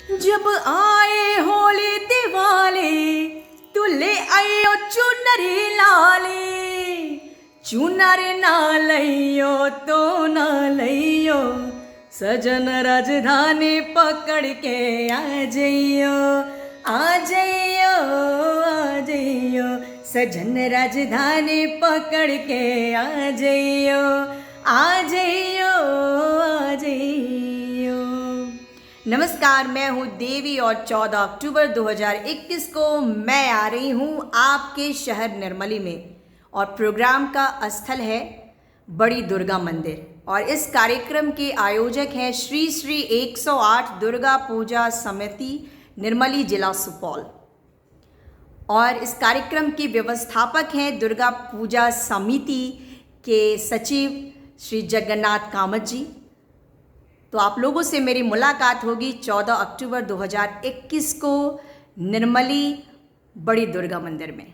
जब आए होली दिवाली तू ले आयो चुनरी लाली, चुनर ना लइयो तो ना लइयो, सजन राजधानी पकड़ के आ जइयो, आ जइयो, आ जइयो, सजन राजधानी पकड़ के आ जइयो, आ जइयो, आ जइयो। नमस्कार, मैं हूँ देवी और 14 अक्टूबर 2021 को मैं आ रही हूँ आपके शहर निर्मली में और प्रोग्राम का स्थल है बड़ी दुर्गा मंदिर और इस कार्यक्रम के आयोजक हैं श्री श्री 108 दुर्गा पूजा समिति निर्मली जिला सुपौल और इस कार्यक्रम के व्यवस्थापक हैं दुर्गा पूजा समिति के सचिव श्री जगन्नाथ कामत जी। तो आप लोगों से मेरी मुलाकात होगी 14 अक्टूबर 2021 को निर्मली बड़ी दुर्गा मंदिर में।